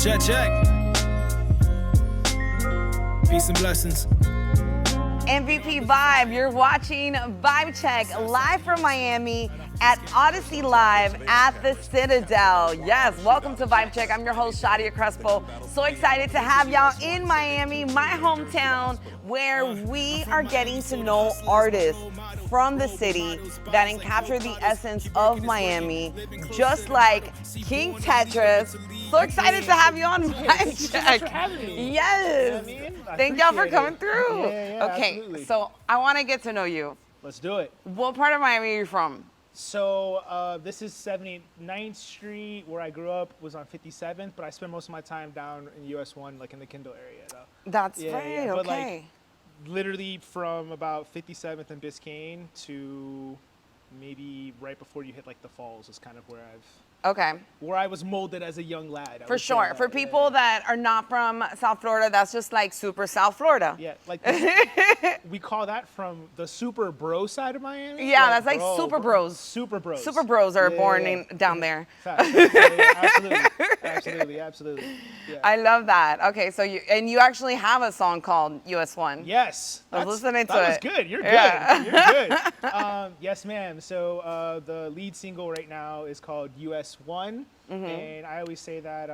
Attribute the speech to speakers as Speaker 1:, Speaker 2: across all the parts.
Speaker 1: Check, check. Peace and blessings.
Speaker 2: MVP Vibe, you're watching Vibe Check live from Miami at Odyssey Live at the Citadel. Yes, welcome to Vibe Check. I'm your host, Shadia Crespo. So excited to have y'all in Miami, my hometown, where we are getting to know artists from the city that encapture the essence of Miami, just like King Tetrus. So excited to have you on Vibe Check.
Speaker 3: Thanks for having me.
Speaker 2: Yes.
Speaker 3: You know what I mean? I
Speaker 2: Thank y'all for
Speaker 3: appreciate
Speaker 2: coming
Speaker 3: it.
Speaker 2: through.
Speaker 3: Yeah,
Speaker 2: okay,
Speaker 3: absolutely.
Speaker 2: so I want to get to know you.
Speaker 3: Let's do it.
Speaker 2: What part of Miami are you from?
Speaker 3: So this is 79th Street, where I grew up, was on 57th, but I spent most of my time down in US 1, like in the Kindle area, though.
Speaker 2: That's
Speaker 3: Yeah,
Speaker 2: right,
Speaker 3: yeah, but, like,
Speaker 2: okay.
Speaker 3: Literally from about 57th and Biscayne to maybe right before you hit like the Falls is kind of
Speaker 2: Okay,
Speaker 3: where I was molded as a young lad. I
Speaker 2: for
Speaker 3: would say
Speaker 2: sure.
Speaker 3: that,
Speaker 2: For
Speaker 3: yeah,
Speaker 2: people
Speaker 3: yeah.
Speaker 2: that are not from South Florida, that's just like super South Florida.
Speaker 3: Yeah, like we call that from the super bro side of Miami.
Speaker 2: Yeah, that's like
Speaker 3: bro,
Speaker 2: super
Speaker 3: bro,
Speaker 2: bros.
Speaker 3: Super bros.
Speaker 2: Super bros are
Speaker 3: Yeah,
Speaker 2: born
Speaker 3: yeah.
Speaker 2: down there.
Speaker 3: Facts. Yeah, absolutely. Yeah.
Speaker 2: I love that. Okay, so you actually have a song called US 1.
Speaker 3: Yes.
Speaker 2: I was listening to
Speaker 3: that was
Speaker 2: it.
Speaker 3: good. You're good.
Speaker 2: Yeah.
Speaker 3: You're good. Yes, ma'am. So the lead single right now is called US 1.
Speaker 2: Mm-hmm.
Speaker 3: And I always say that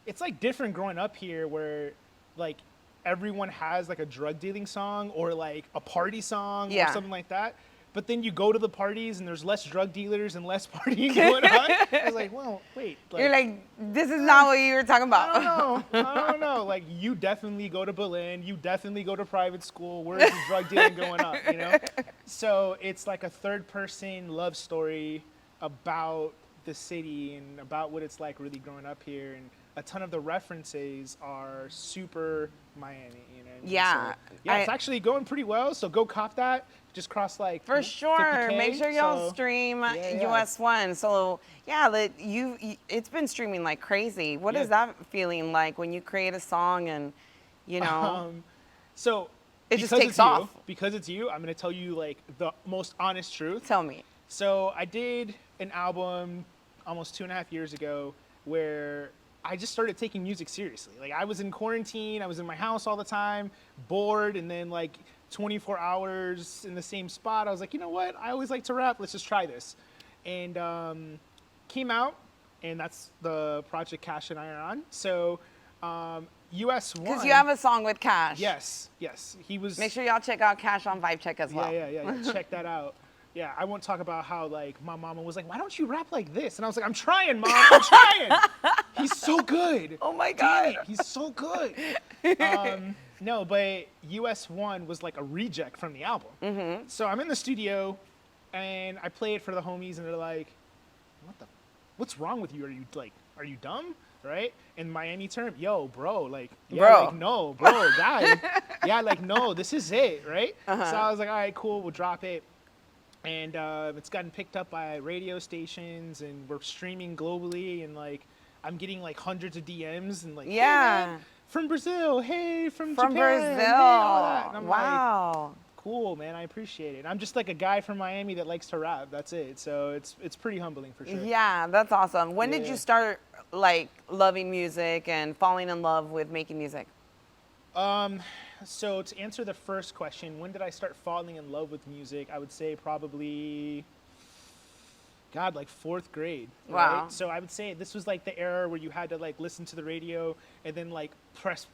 Speaker 3: it's like different growing up here where like everyone has like a drug dealing song or like a party song
Speaker 2: Yeah.
Speaker 3: or something like that. But then you go to the parties and there's less drug dealers and less partying going on. I was like, well, wait.
Speaker 2: You're like, this is not what you were talking about.
Speaker 3: I don't know. Like, you definitely go to Berlin. You definitely go to private school. Where's the drug dealing going on, you know? So it's like a third-person love story about the city and about what it's like really growing up here. And a ton of the references are super Miami, you know what I mean?
Speaker 2: Yeah.
Speaker 3: So, yeah, it's actually going pretty well. So go cop that. Just cross like
Speaker 2: For sure.
Speaker 3: 50K,
Speaker 2: Make sure y'all
Speaker 3: so,
Speaker 2: stream
Speaker 3: yeah.
Speaker 2: US 1. So, yeah, it's been streaming like crazy. What is that feeling like when you create a song and, you know?
Speaker 3: So
Speaker 2: It just
Speaker 3: because
Speaker 2: takes
Speaker 3: it's you-
Speaker 2: off.
Speaker 3: Because it's you, I'm going to tell you like the most honest truth.
Speaker 2: Tell me.
Speaker 3: So I did an album almost 2.5 years ago where I just started taking music seriously. Like I was in quarantine, I was in my house all the time, bored, and then like 24 hours in the same spot. I was like, you know what? I always like to rap. Let's just try this. And came out, and that's the project Cash and I are on. So US 1.
Speaker 2: Because you have a song with Cash.
Speaker 3: Yes. He was.
Speaker 2: Make sure y'all check out Cash on Vibe Check as well.
Speaker 3: Yeah. Check that out. Yeah, I won't talk about how like my mama was like, why don't you rap like this? And I was like, I'm trying, Mom. I'm trying. He's so good.
Speaker 2: Oh my
Speaker 3: Damn
Speaker 2: God.
Speaker 3: it, he's so good. No, but US 1 was like a reject from the album. Mm-hmm. So I'm in the studio, and I play it for the homies, and they're like, what's wrong with you? Are you dumb? Right? In Miami term, yo, bro, like, yeah,
Speaker 2: Bro.
Speaker 3: like, no, bro, guy. Yeah, like, no, this is it, right? So I was like, all right, cool, we'll drop it. And it's gotten picked up by radio stations, and we're streaming globally, and like I'm getting like hundreds of DMs and like,
Speaker 2: Yeah.
Speaker 3: hey, man, from Brazil, hey, from
Speaker 2: From
Speaker 3: Japan,
Speaker 2: Brazil.
Speaker 3: hey, all that. And I'm like,
Speaker 2: Wow.
Speaker 3: cool, man, I appreciate it. I'm just like a guy from Miami that likes to rap. That's it. So it's pretty humbling for sure.
Speaker 2: Yeah, that's awesome. When did
Speaker 3: Yeah.
Speaker 2: you start like loving music and falling in love with making music?
Speaker 3: So to answer the first question, when did I start falling in love with music? I would say probably, God, like 4th grade. Right?
Speaker 2: Wow.
Speaker 3: So I would say this was like the era where you had to like listen to the radio and then like press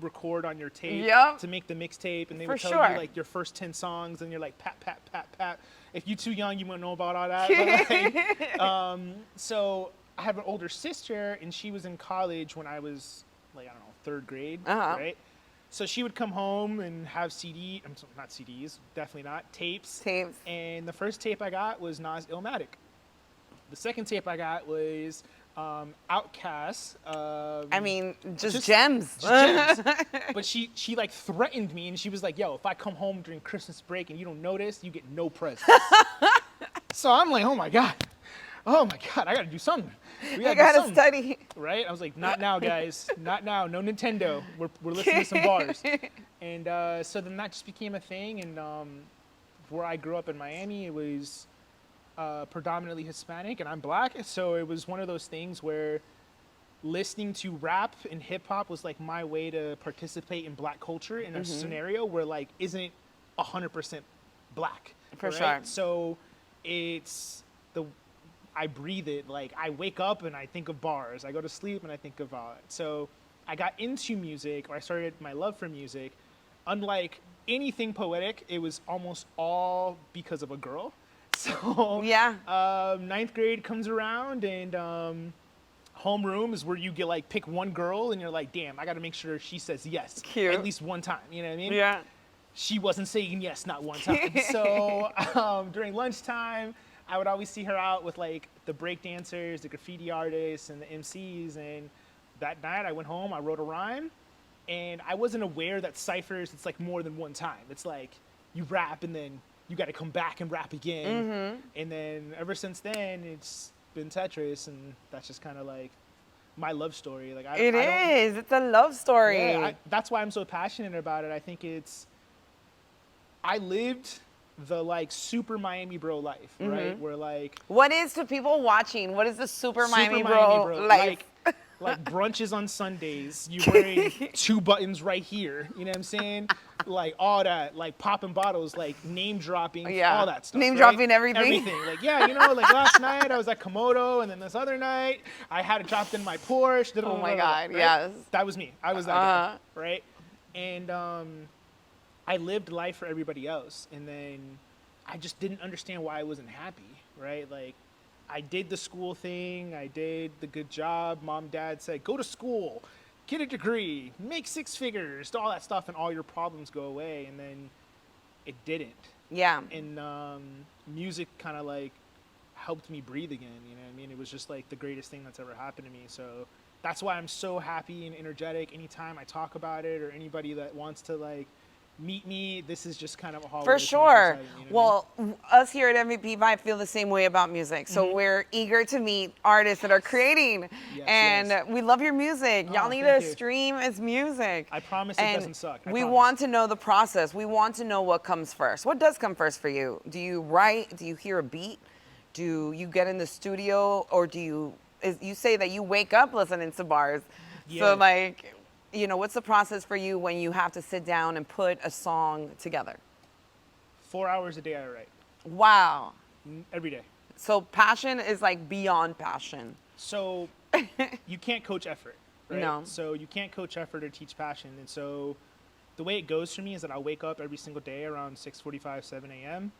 Speaker 3: record on your tape
Speaker 2: Yep.
Speaker 3: to make the mixtape, and they
Speaker 2: For
Speaker 3: would tell
Speaker 2: sure.
Speaker 3: you like your first 10 songs, and you're like pat, pat, pat, pat. If you're too young, you won't know about all that. But, like, so I have an older sister, and she was in college when I was like, I don't know, 3rd grade, right? So she would come home and have not CDs, definitely not, tapes. And the first tape I got was Nas Illmatic. The second tape I got was Outkast.
Speaker 2: I mean, just gems.
Speaker 3: Just gems. But she like threatened me, and she was like, yo, if I come home during Christmas break and you don't notice, you get no presents. So I'm like, oh my God, I gotta do something.
Speaker 2: I gotta study.
Speaker 3: Right? I was like, not now, guys. Not now. No Nintendo. We're listening to some bars. And so then that just became a thing. And where I grew up in Miami, it was predominantly Hispanic, and I'm black. So it was one of those things where listening to rap and hip hop was like my way to participate in black culture in a scenario where like isn't 100% black.
Speaker 2: For
Speaker 3: right?
Speaker 2: sure.
Speaker 3: So I breathe it. Like I wake up and I think of bars. I go to sleep and I think of it. So I got into music, or I started my love for music. Unlike anything poetic, it was almost all because of a girl. So
Speaker 2: yeah,
Speaker 3: ninth grade comes around, and homeroom is where you get like pick one girl, and you're like, damn, I got to make sure she says yes
Speaker 2: Cute.
Speaker 3: at least one time. You know what I mean?
Speaker 2: yeah.
Speaker 3: She wasn't saying yes, not one time. So during lunchtime, I would always see her out with like the break dancers, the graffiti artists, and the MCs. And that night I went home, I wrote a rhyme, and I wasn't aware that ciphers, it's like more than one time. It's like you rap and then you got to come back and rap again. And then ever since then, it's been Tetrus, and that's just kind of like my love story. Like
Speaker 2: It's a love story.
Speaker 3: Yeah, that's why I'm so passionate about it. I think I lived the like super Miami bro life, right? Where like
Speaker 2: What is, to people watching, what is the super Miami bro life?
Speaker 3: Like brunches on Sundays, you're wearing 2 buttons right here, you know what I'm saying? Like all that, like popping bottles, like name dropping, all that stuff.
Speaker 2: Name
Speaker 3: right?
Speaker 2: dropping everything.
Speaker 3: Everything. Like, yeah, you know, like last night I was at Komodo, and then this other night I had it dropped in my Porsche.
Speaker 2: Oh my God,
Speaker 3: right?
Speaker 2: yes.
Speaker 3: That was me. I was that guy, right? And I lived life for everybody else, and then I just didn't understand why I wasn't happy, right? Like, I did the school thing, I did the good job. Mom, dad said, go to school, get a degree, make 6 figures, all that stuff, and all your problems go away. And then it didn't.
Speaker 2: Yeah.
Speaker 3: And music kind of like helped me breathe again. You know what I mean? It was just like the greatest thing that's ever happened to me. So that's why I'm so happy and energetic anytime I talk about it, or anybody that wants to like meet me. This is just kind of a hallway.
Speaker 2: For sure.
Speaker 3: You know
Speaker 2: Well, us here at MVP Vibe feel the same way about music. So we're eager to meet artists that are creating. And we love your music. Y'all need to stream his music.
Speaker 3: I promise it doesn't suck.
Speaker 2: We want to know the process. We want to know what comes first. What does come first for you? Do you write? Do you hear a beat? Do you get in the studio? Or do you say that you wake up listening to bars?
Speaker 3: Yeah.
Speaker 2: So like, you know, what's the process for you when you have to sit down and put a song together?
Speaker 3: 4 hours a day I write.
Speaker 2: Wow.
Speaker 3: Every day.
Speaker 2: So passion is like beyond passion.
Speaker 3: So you can't coach effort, right?
Speaker 2: No.
Speaker 3: So you can't coach effort or teach passion. And so the way it goes for me is that I'll wake up every single day around 6:45, 7 a.m.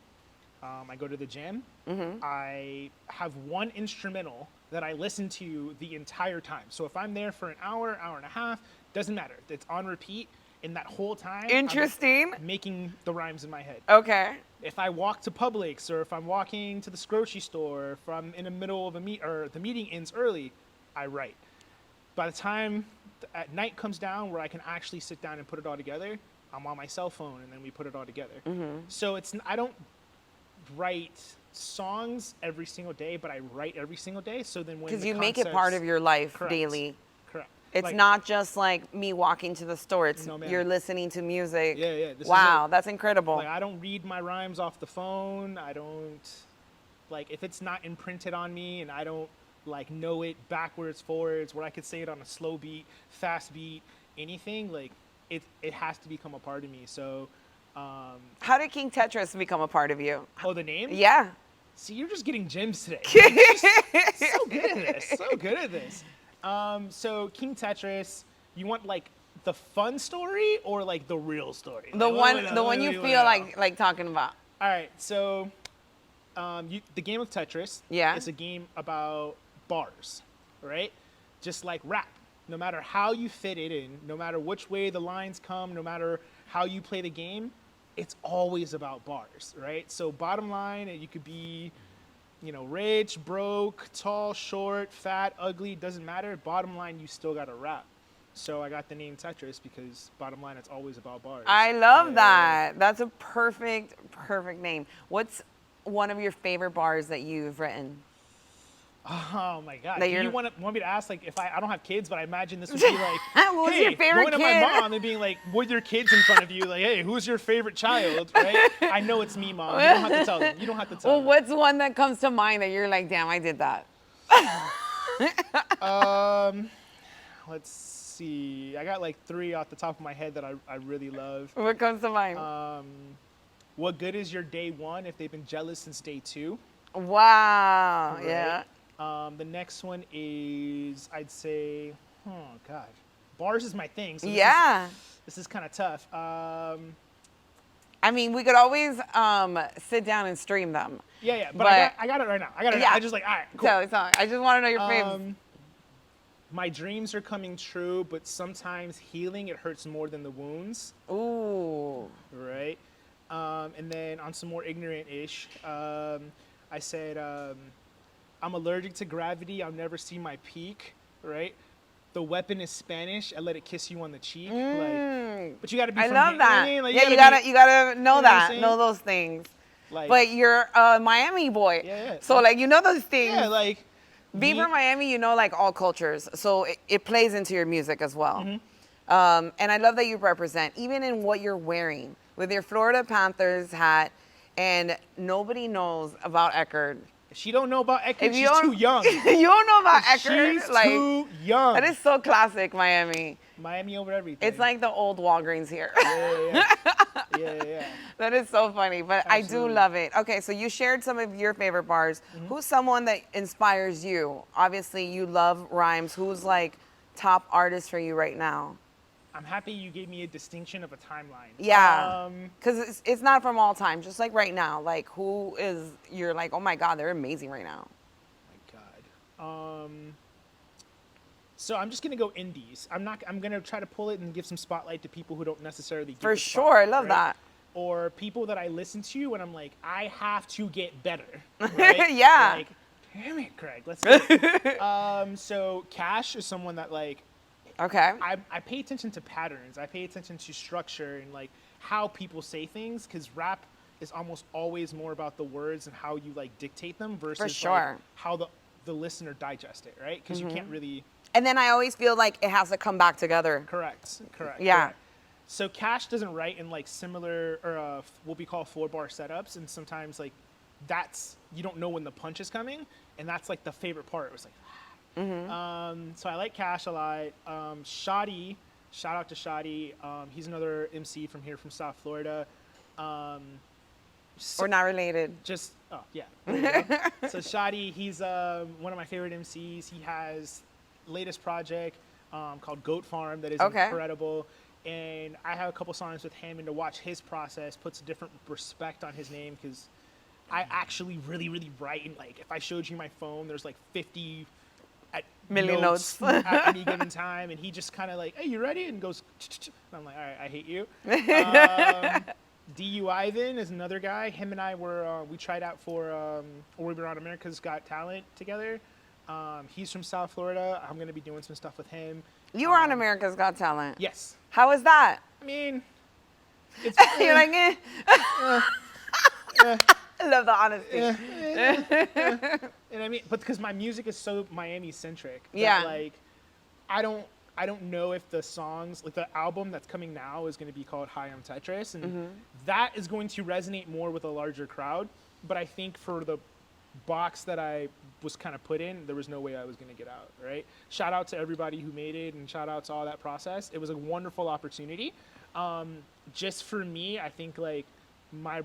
Speaker 3: I go to the gym. I have one instrumental that I listen to the entire time. So if I'm there for an hour, hour and a half, doesn't matter. It's on repeat. And that whole time,
Speaker 2: Interesting.
Speaker 3: I'm making the rhymes in my head.
Speaker 2: Okay.
Speaker 3: If I walk to Publix, or if I'm walking to the grocery store, if I'm in the middle of or the meeting ends early, I write. By the time at night comes down where I can actually sit down and put it all together, I'm on my cell phone, and then we put it all together. So I don't write songs every single day, but I write every single day. So then when
Speaker 2: because you make it part of your life daily.
Speaker 3: Correct.
Speaker 2: It's like, not just like me walking to the store. It's you're listening to music.
Speaker 3: Yeah.
Speaker 2: Wow, that's incredible.
Speaker 3: Like, I don't read my rhymes off the phone. I don't, like, if it's not imprinted on me and I don't like know it backwards, forwards, where I could say it on a slow beat, fast beat, anything, like it has to become a part of me. So
Speaker 2: how did King Tetrus become a part of you?
Speaker 3: Oh, the name?
Speaker 2: Yeah.
Speaker 3: See, you're just getting gems today. So good at this. So good at this. So King Tetrus, you want like the fun story or like the real story?
Speaker 2: The one you feel like talking about.
Speaker 3: All right. So the game of Tetris is a game about bars, right? Just like rap. No matter how you fit it in, no matter which way the lines come, no matter how you play the game, it's always about bars, right? So bottom line, you could be, you know, rich, broke, tall, short, fat, ugly, doesn't matter. Bottom line, you still got to rap. So I got the name Tetris because bottom line, it's always about bars.
Speaker 2: I love that. That's a perfect name. What's one of your favorite bars that you've written?
Speaker 3: Oh my God! Do you want me to ask, like, if I don't have kids, but I imagine this would be like,
Speaker 2: what's your favorite
Speaker 3: going to
Speaker 2: kid?
Speaker 3: my mom and being like, with your kids in front of you, like, hey, who's your favorite child, right? I know it's me, Mom. You don't have to tell them. You don't have to tell them.
Speaker 2: Well, what's one that comes to mind that you're like, damn, I did that?
Speaker 3: let's see. I got like 3 off the top of my head that I really love.
Speaker 2: What comes to mind?
Speaker 3: What good is your day one if they've been jealous since day 2?
Speaker 2: Wow.
Speaker 3: Right?
Speaker 2: Yeah.
Speaker 3: The next one is, I'd say, oh God, bars is my thing. So this is kind of tough.
Speaker 2: I mean, we could always sit down and stream them.
Speaker 3: Yeah, but I got it right now. I got it.
Speaker 2: Yeah.
Speaker 3: I just like, all right, cool.
Speaker 2: So I just want to know your faves.
Speaker 3: My dreams are coming true, but sometimes healing, it hurts more than the wounds.
Speaker 2: Ooh.
Speaker 3: Right. And then on some more ignorant-ish, I said, I'm allergic to gravity. I'll never see my peak. Right. The weapon is Spanish. I let it kiss you on the cheek. Like, but you got to be.
Speaker 2: I
Speaker 3: from
Speaker 2: love
Speaker 3: here,
Speaker 2: that.
Speaker 3: you know what I mean?
Speaker 2: Like,
Speaker 3: Like,
Speaker 2: you gotta know
Speaker 3: what I'm
Speaker 2: that,
Speaker 3: saying?
Speaker 2: know those things.
Speaker 3: Like,
Speaker 2: But you're a Miami boy,
Speaker 3: Yeah.
Speaker 2: so like you know those things.
Speaker 3: yeah, like.
Speaker 2: Being from Miami, you know, like all cultures, so it plays into your music as well.
Speaker 3: Mm-hmm.
Speaker 2: And I love that you represent, even in what you're wearing, with your Florida Panthers hat, and nobody knows about Eckerd.
Speaker 3: If she don't know about Eckerd,
Speaker 2: If you
Speaker 3: she's
Speaker 2: don't-
Speaker 3: too young.
Speaker 2: You don't know about Eckerd?
Speaker 3: She's
Speaker 2: Like,
Speaker 3: too young.
Speaker 2: that is so classic Miami.
Speaker 3: Miami over everything.
Speaker 2: It's like the old Walgreens here.
Speaker 3: Yeah.
Speaker 2: That is so funny, but I do
Speaker 3: Absolutely.
Speaker 2: love it. Okay, so you shared some of your favorite bars. Who's someone that inspires you? Obviously, you love rhymes. Who's like top artist for you right now?
Speaker 3: I'm happy you gave me a distinction of a timeline.
Speaker 2: Yeah, because it's not from all time. Just like right now, like who is you're like, oh my God, they're amazing right now.
Speaker 3: My God. So I'm just gonna go indies. I'm gonna try to pull it and give some spotlight to people who don't necessarily get
Speaker 2: For
Speaker 3: the
Speaker 2: sure, I
Speaker 3: spotlight,
Speaker 2: love
Speaker 3: right?
Speaker 2: that.
Speaker 3: Or people that I listen to and I'm like, I have to get better. Right?
Speaker 2: Yeah.
Speaker 3: Like, damn it, Craig. Let's go. So Cash is someone that like
Speaker 2: Okay.
Speaker 3: I pay attention to patterns. I pay attention to structure and like how people say things because rap is almost always more about the words and how you like dictate them versus like,
Speaker 2: sure.
Speaker 3: how the listener digest it, right? Because you can't really.
Speaker 2: And then I always feel like it has to come back together.
Speaker 3: Correct.
Speaker 2: Yeah.
Speaker 3: Correct. So Cash doesn't write in like similar or what we call 4-bar setups, and sometimes like that's you don't know when the punch is coming, and that's like the favorite part. It was like. So I like Cash a lot. Shoddy, shout out to Shoddy. He's another MC from here from South Florida.
Speaker 2: We're not related.
Speaker 3: Just yeah. There you go. So Shoddy, he's one of my favorite MCs. He has latest project called Goat Farm that is incredible. And I have a couple songs with him, and to watch his process puts a different respect on his name because I actually really write. And like if I showed you my phone, there's like 50
Speaker 2: million notes
Speaker 3: at any given time, and he just kind of like, hey, you ready? And goes, and I'm like, all right, I hate you. D.U. Ivan is another guy. Him and I we tried out for, or we were on America's Got Talent together. He's from South Florida. I'm going to be doing some stuff with him.
Speaker 2: You were on America's Got Talent.
Speaker 3: Yes.
Speaker 2: How was that?
Speaker 3: I mean, it's.
Speaker 2: You're like, I love the honesty.
Speaker 3: And I mean, but because my music is so Miami centric.
Speaker 2: Yeah.
Speaker 3: Like, I don't know if the songs, like the album that's coming now is going to be called Hi, I'm Tetrus. And that is going to resonate more with a larger crowd. But I think for the box that I was kind of put in, there was no way I was going to get out, right? Shout out to everybody who made it and shout out to all that process. It was a wonderful opportunity. Just for me, I think like my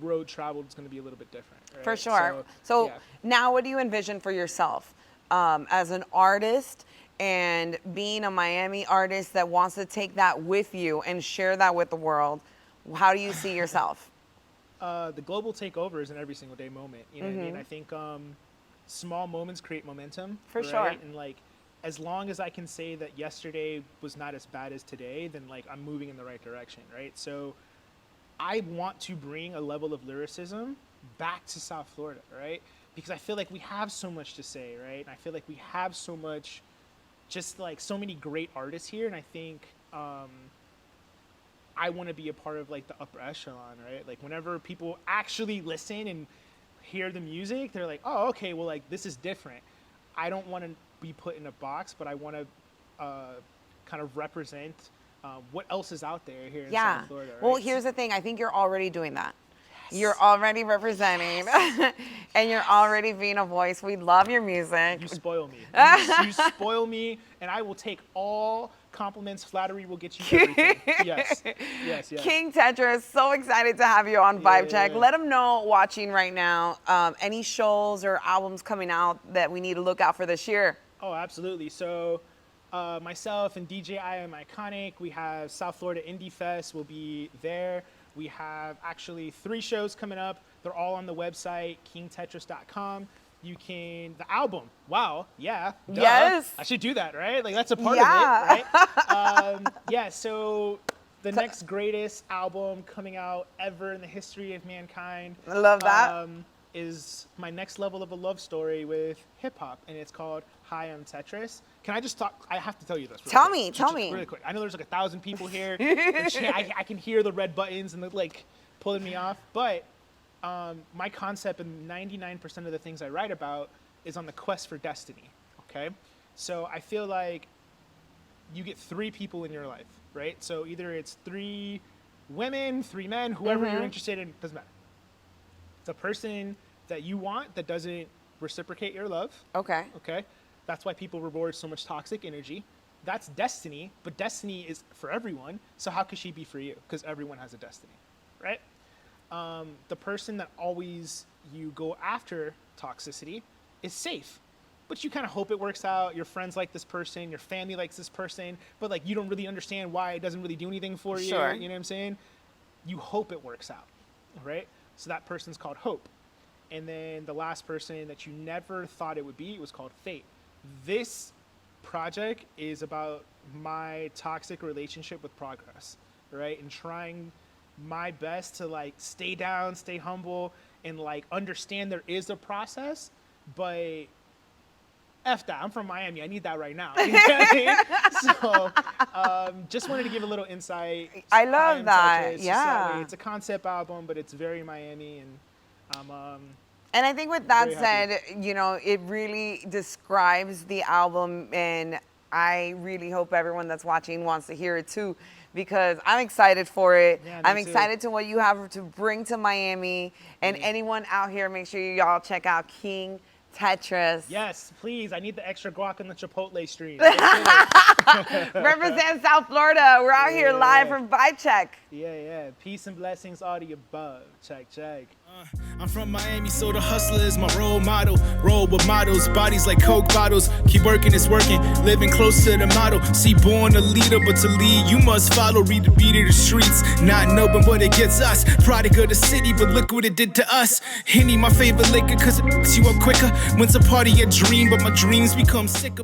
Speaker 3: road traveled is going to be a little bit different. Right?
Speaker 2: For sure. So
Speaker 3: yeah.
Speaker 2: now what do you envision for yourself as an artist and being a Miami artist that wants to take that with you and share that with the world? How do you see yourself?
Speaker 3: The global takeover is an every single day moment. You know what I mean? I think small moments create momentum.
Speaker 2: For
Speaker 3: right?
Speaker 2: sure.
Speaker 3: And like, as long as I can say that yesterday was not as bad as today, then like I'm moving in the right direction, right? So I want to bring a level of lyricism back to South Florida, right? Because I feel like we have so much to say, right? And I feel like we have so much, just like so many great artists here. And I think I want to be a part of like the upper echelon, right? Like whenever people actually listen and hear the music, they're like, oh, okay, well, like this is different. I don't want to be put in a box, but I want to kind of represent what else is out there here in South Florida. Right?
Speaker 2: Well, here's the thing. I think you're already doing that. You're already representing, and you're already being a voice. We love your music.
Speaker 3: You spoil me. You spoil me, and I will take all compliments. Flattery will get you everything. Yes.
Speaker 2: King Tetrus, so excited to have you on Vibe Check. Let them know watching right now any shows or albums coming out that we need to look out for this year.
Speaker 3: Oh, absolutely. So myself and DJ I Am Iconic, we have South Florida Indie Fest. We'll be there. We have actually 3 shows coming up. They're all on the website, kingtetrus.com. You can, the album, wow, yeah. Duh.
Speaker 2: Yes.
Speaker 3: I should do that, right? Like, that's a part of it, right? So the next greatest album coming out ever in the history of mankind.
Speaker 2: I love that.
Speaker 3: Is my next level of a love story with hip hop, and it's called Hi, I'm Tetrus. Can I just talk? I have to tell you this.
Speaker 2: Tell me.
Speaker 3: Really quick. I know there's like 1,000 people here. I can hear the red buttons and the like pulling me off. But my concept and 99% of the things I write about is on the quest for destiny. Okay, so I feel like you get 3 people in your life, right? So either it's 3 women, 3 men, whoever you're interested in, doesn't matter. It's a person that you want that doesn't reciprocate your love.
Speaker 2: Okay.
Speaker 3: That's why people reward so much toxic energy. That's destiny, but destiny is for everyone. So how could she be for you? Because everyone has a destiny, right? The person that always you go after toxicity is safe, but you kind of hope it works out. Your friends like this person, your family likes this person, but like you don't really understand why it doesn't really do anything for you.
Speaker 2: Sure.
Speaker 3: You know what I'm saying? You hope it works out, right? So that person's called hope. And then the last person that you never thought it would be was called fate. This project is about my toxic relationship with progress, right? And trying my best to like stay down, stay humble, and like understand there is a process, but F that, I'm from Miami, I need that right now. You know what I mean? So just wanted to give a little insight.
Speaker 2: I love that,
Speaker 3: Tetrus.
Speaker 2: yeah.
Speaker 3: It's a concept album, but it's very Miami, and
Speaker 2: and I think with that
Speaker 3: very
Speaker 2: said,
Speaker 3: happy.
Speaker 2: you know, it really describes the album, and I really hope everyone that's watching wants to hear it too, because I'm excited for it.
Speaker 3: Yeah, me
Speaker 2: I'm
Speaker 3: too.
Speaker 2: excited to what you have to bring to Miami, and anyone out here, make sure y'all check out King Tetrus.
Speaker 3: Yes, please. I need the extra guac on the Chipotle stream.
Speaker 2: Represent South Florida. We're out here live from Vibe Check.
Speaker 3: Yeah. Peace and blessings all the above. Check.
Speaker 1: I'm from Miami, so the hustler is my role model. Roll with models, bodies like Coke bottles. Keep working, it's working. Living close to the model. See, born a leader, but to lead, you must follow. Read the beat of the streets, not knowing what it gets us. Product of the city, but look what it did to us. Henny, my favorite liquor, cause it picks you up quicker. When's a party a dream, but my dreams become sicker.